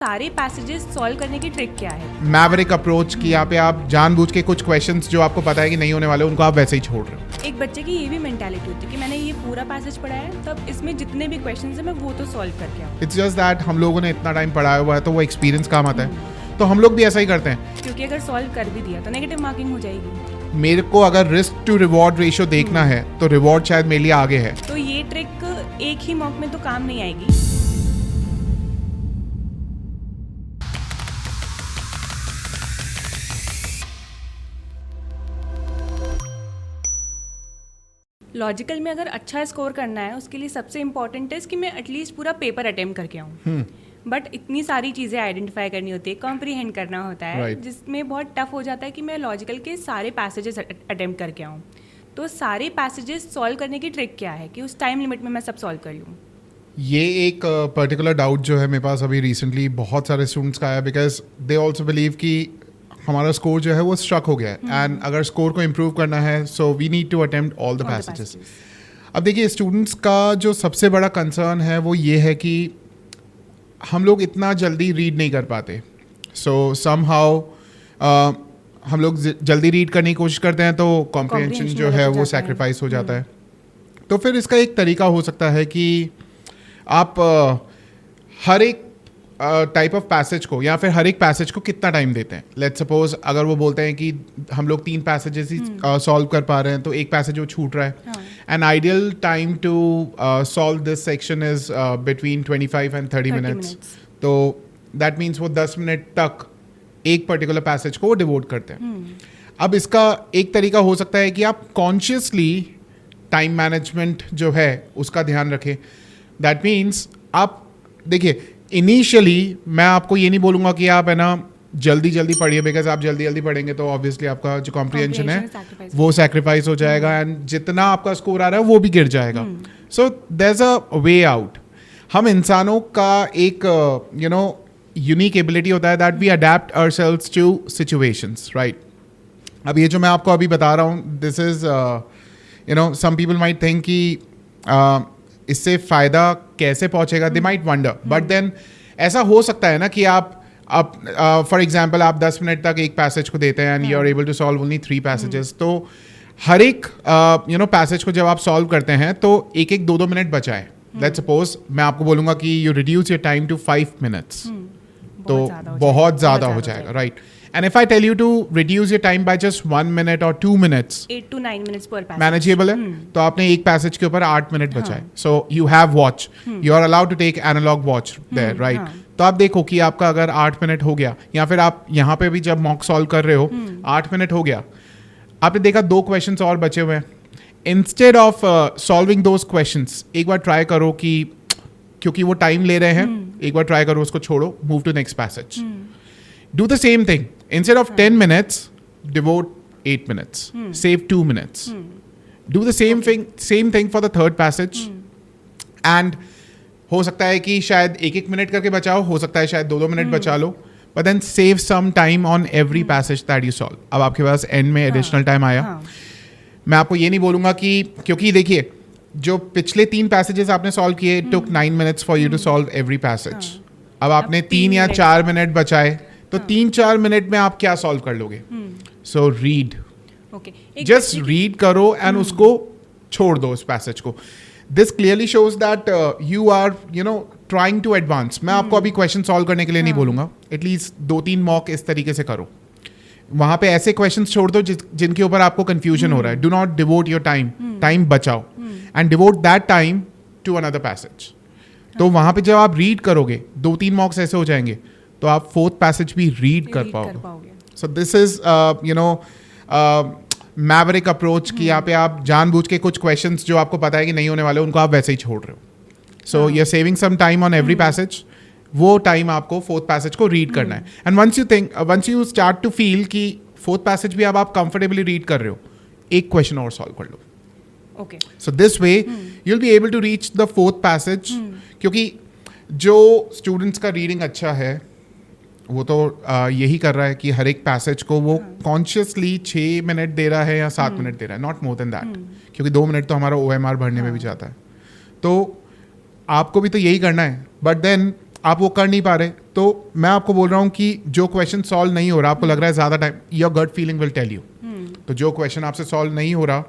सारे passages solve करने की ट्रिक क्या है? मैवरिक अप्रोच की यहाँ पे आप जानबूझ के कुछ क्वेश्चंस जो आपको पता है कि नहीं होने वाले उनको आप वैसे ही छोड़ रहे हो। एक बच्चे की ये भी मेंटालिटी होती है कि मैंने ये पूरा पैसेज पढ़ा है, तब इसमें जितने भी क्वेश्चंस हैं मैं वो तो सॉल्व करके आऊँ। इट्स जस्ट दैट हम लोगों ने इतना टाइम पढ़ाया हुआ है तो वो एक्सपीरियंस काम आता है, तो हम लोग भी ऐसा ही करते हैं। क्योंकि अगर सॉल्व कर भी दिया तो नेगेटिव मार्किंग हो जाएगी। मेरे को अगर रिस्क टू रिवॉर्ड रेशियो देखना है तो रिवॉर्ड शायद मेरे लिए आगे है। तो ये ट्रिक एक ही मॉक में तो काम नहीं आएगी। लॉजिकल में अगर अच्छा स्कोर करना है उसके लिए सबसे इम्पोर्टेंट है कि मैं एटलीस्ट पूरा पेपर अटेम्प्ट करके आऊँ। बट इतनी सारी चीज़ें आइडेंटिफाई करनी होती है, कॉम्प्रीहेंड करना होता है, Right. जिसमें बहुत टफ हो जाता है कि मैं लॉजिकल के सारे पैसेजेस अटेम्प्ट करके आऊँ। तो सारे पैसेजेस सॉल्व करने की ट्रिक क्या है कि उस टाइम लिमिट में मैं सब सॉल्व कर लूँ? ये एक पर्टिकुलर डाउट जो है मेरे पास अभी रिसेंटली बहुत सारे स्टूडेंट्स का आया, बिकॉज दे ऑल्सो बिलीव कि हमारा स्कोर जो है वो स्ट्रक हो गया है एंड अगर स्कोर को इम्प्रूव करना है so we need to attempt all the passages. अब देखिए स्टूडेंट्स का जो सबसे बड़ा कंसर्न है वो ये है कि हम लोग इतना जल्दी रीड नहीं कर पाते। सो समहाउ हम लोग जल्दी रीड करने की कोशिश करते हैं तो कॉम्प्रिहेंशन जो है वो सैक्रिफाइस हो जाता है। तो फिर इसका एक तरीका हो सकता है कि आप हर एक टाइप ऑफ पैसेज को या फिर हर एक पैसेज को कितना टाइम देते हैं। लेट्स सपोज अगर वो बोलते हैं कि हम लोग 3 पैसेजेस ही सॉल्व कर पा रहे हैं तो एक पैसेज वो छूट रहा है। An ideal time to solve this section is between 25 and 30 minutes. तो दैट मीन्स वो 10 मिनट तक एक पर्टिकुलर पैसेज को वो डिवोट करते हैं। अब इसका एक तरीका हो सकता है कि आप कॉन्शियसली टाइम मैनेजमेंट जो है उसका ध्यान रखें। दैट मीन्स आप देखिए इनिशियली मैं आपको ये नहीं बोलूँगा कि आप है ना जल्दी जल्दी पढ़िए, बिकॉज आप जल्दी जल्दी पढ़ेंगे तो ऑब्वियसली आपका जो कॉम्प्रिहेंशन है वो सैक्रिफाइस हो जाएगा एंड जितना आपका स्कोर आ रहा है वो भी गिर जाएगा। So there is a way out. हम इंसानों का एक यूनिक एबिलिटी होता है that we adapt ourselves to situations, right. अब ये जो मैं आपको अभी बता रहा हूँ this is some people might think कि इससे फ़ायदा कैसे पहुंचेगा, they might wonder, but then ऐसा हो सकता है ना कि आप फॉर एग्जाम्पल आप 10 मिनट तक एक पैसेज को देते हैं and you are able to solve only 3 passages. तो हर एक पैसेज को जब आप सॉल्व करते हैं तो एक 2 मिनट बचाए। लेट्स सपोज मैं आपको बोलूँगा कि you reduce your time to 5 minutes, तो बहुत ज़्यादा हो जाएगा, right. And if I tell you to reduce your time by just 1 minute or 2 minutes, 8 to 9 minutes per passage. Manageable है, तो आपने एक पैसेज के ऊपर 8 मिनट बचाए। So you have watch, you are allowed to take analog watch there, right. तो आप देखो कि आपका अगर 8 मिनट हो गया, या फिर आप यहाँ पे भी जब मॉक सॉल्व कर रहे हो 8 मिनट हो गया, आपने देखा 2 क्वेश्चंस और बचे हुए हैं। Instead of solving those questions एक बार ट्राई करो कि क्योंकि वो टाइम ले रहे हैं, एक बार ट्राई करो उसको छोड़ो, move to next passage. Do the same thing. Instead of 10 minutes, devote 8 minutes. Save 2 minutes. Do the same thing for the third passage. And हो सकता है कि शायद 1 मिनट करके बचाओ, हो सकता है शायद 2 मिनट बचा लो, but then save some time on every passage that you solve. अब आपके पास end में additional time आया। मैं आपको ये नहीं बोलूँगा कि क्योंकि देखिए जो पिछले 3 पैसेजेस आपने सॉल्व किए, it took 9 minutes for you to solve every passage. अब आपने 3 या 4 मिनट बचाए, तो 3-4 मिनट में आप क्या सॉल्व कर लोगे? सो रीड, जस्ट रीड करो एंड उसको छोड़ दो उस पैसेज को। This clearly shows that you are trying to advance. मैं आपको अभी क्वेश्चन सॉल्व करने के लिए नहीं बोलूंगा, एटलीस्ट 2-3 मॉक इस तरीके से करो। वहां पे ऐसे क्वेश्चन छोड़ दो जिनके ऊपर आपको कंफ्यूजन हो रहा है। Do not devote your time, time बचाओ and devote that time to another passage. तो वहां पे जब आप रीड करोगे 2-3 मॉक्स ऐसे हो जाएंगे तो आप 4th पैसेज भी रीड कर पाओगे। So this is Maverick approach कि यहाँ पे आप जानबूझ के कुछ क्वेश्चंस जो आपको पता है कि नहीं होने वाले उनको आप वैसे ही छोड़ रहे हो। So you are saving some time on every passage. वो टाइम आपको 4th पैसेज को रीड करना है। And once you start to feel कि 4th पैसेज भी अब आप कंफर्टेबली रीड कर रहे हो, एक क्वेश्चन और सॉल्व कर लो। Okay, so this way you will be able to reach the 4th passage. क्योंकि जो स्टूडेंट्स का रीडिंग अच्छा है वो तो यही कर रहा है कि हर एक पैसेज को वो कॉन्शियसली 6 मिनट दे रहा है या 7 मिनट दे रहा है, नॉट मोर देन दैट, क्योंकि 2 मिनट तो हमारा OMR भरने में भी जाता है। तो आपको भी तो यही करना है, बट देन आप वो कर नहीं पा रहे, तो मैं आपको बोल रहा हूँ कि जो क्वेश्चन सॉल्व नहीं हो रहा, आपको लग रहा है ज़्यादा time, your gut feeling will tell you. तो जो क्वेश्चन आपसे सॉल्व नहीं हो रहा,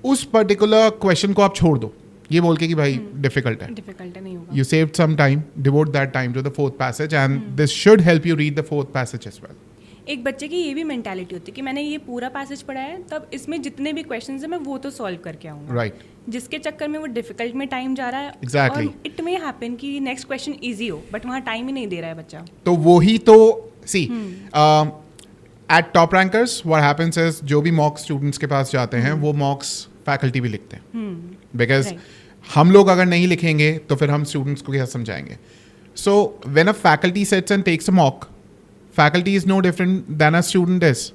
उस पर्टिकुलर क्वेश्चन को आप छोड़ दो, ये बोल के कि भाई डिफिकल्ट है, नहीं होगा। you saved some time, devote that time to the fourth passage, and this should help you read the fourth passage as well. एक बच्चे की ये भी मेंटालिटी होती है कि मैंने ये पूरा पैसेज पढ़ा है, तब इसमें जितने भी क्वेश्चंस हैं मैं वो तो सॉल्व करके आऊंगा। Right. जिसके चक्कर में वो डिफिकल्ट में टाइम जा रहा है। Exactly. और इट मे हैपन कि नेक्स्ट क्वेश्चन इजी हो, बट वहाँ टाइम ही नहीं दे रहा है बच्चा। तो वही तो see at top rankers what happens is, जो भी मॉक्स स्टूडेंट्स के पास जाते हैं वो मॉक्स फैकल्टी भी लिखते हैं, बिकॉज हम लोग अगर नहीं लिखेंगे तो फिर हम स्टूडेंट्स को क्या समझाएंगे। So when a faculty sets and takes a mock, faculty is no different than a student is.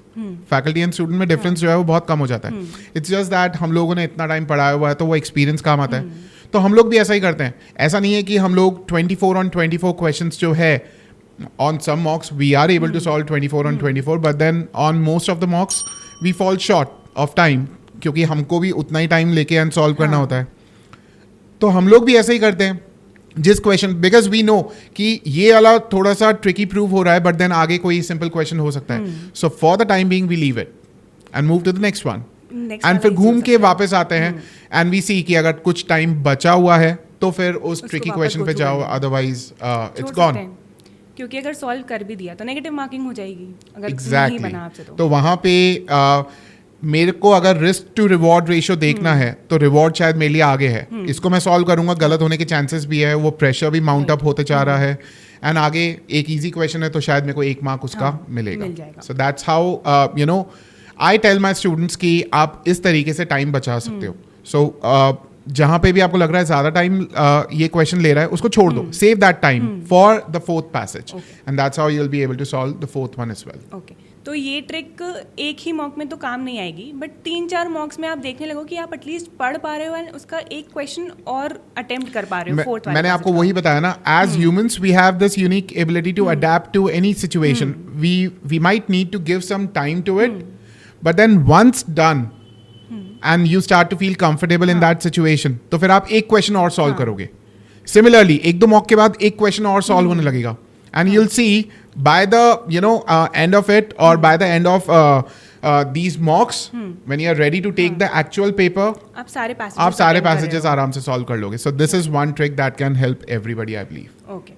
Faculty and student में डिफरेंस जो है वो बहुत कम हो जाता है। इट्स जस्ट दैट हम लोगों ने इतना टाइम पढ़ाया हुआ है तो वो एक्सपीरियंस काम आता है। तो हम लोग भी ऐसा ही करते हैं। ऐसा नहीं है कि हम लोग 24 on 24 क्वेश्चंस जो है, on some mocks we are able to solve 24 on 24, but then on most of the mocks we fall short of time, क्योंकि हमको भी उतना ही टाइम लेके अनसॉल्व करना होता है। तो हम लोग भी ऐसे ही करते हैं। जिस क्वेश्चन, बिकॉज वी नो कि ये वाला थोड़ा सा ट्रिकी प्रूव हो रहा है, बट देन आगे कोई सिंपल क्वेश्चन हो सकता है। So for the time being we leave it and move to the next one, and फिर घूम के वापस आते हैं एंड वी सी कि अगर कुछ टाइम बचा हुआ है तो फिर उस ट्रिकी क्वेश्चन पे जाओ, अदरवाइज इट्स गॉन। क्योंकि अगर सॉल्व कर भी दिया तो नेगेटिव मार्किंग हो जाएगी अगर Exactly. नहीं बना आपसे तो वहाँ पे मेरे को अगर रिस्क टू रिवॉर्ड रेशियो देखना है तो रिवॉर्ड शायद मेरे लिए आगे है। इसको मैं सॉल्व करूंगा, गलत होने के चांसेस भी है, वो प्रेशर भी माउंट अप होते जा रहा है, एंड आगे एक इजी क्वेश्चन है तो शायद मेरे को 1 मार्क उसका मिलेगा। So that's how you know I tell my students कि आप इस तरीके से टाइम बचा सकते हो। सो जहाँ पे भी आपको लग रहा है ज़्यादा टाइम ये क्वेश्चन ले रहा है, उसको छोड़ दो, save that time for the fourth passage, and that's how you will be able to solve the fourth one as well. Okay, तो ये ट्रिक एक ही मॉक में तो काम नहीं आएगी, बट 3-4 मॉक्स में आप देखने लगो कि आप एटलीस्ट पढ़ पा रहे हो और उसका एक क्वेश्चन और अटेम्प्ट कर पा रहे हो फोर्थ वाले। मैंने आपको वही बताया ना, as humans we have this unique ability to adapt to any situation. We might need to give some time to it, but then once done and you start to feel comfortable in that situation, तो फिर आप एक question और solve करोगे। Similarly 1-2 mock के बाद एक question और सॉल्व होने लगेगा, and you'll see by the end of it, or by the end of these mocks, when you are ready to take the actual paper, आप सारे passages आराम से solve कर लोगे. So this is one trick that can help everybody, I believe. Okay.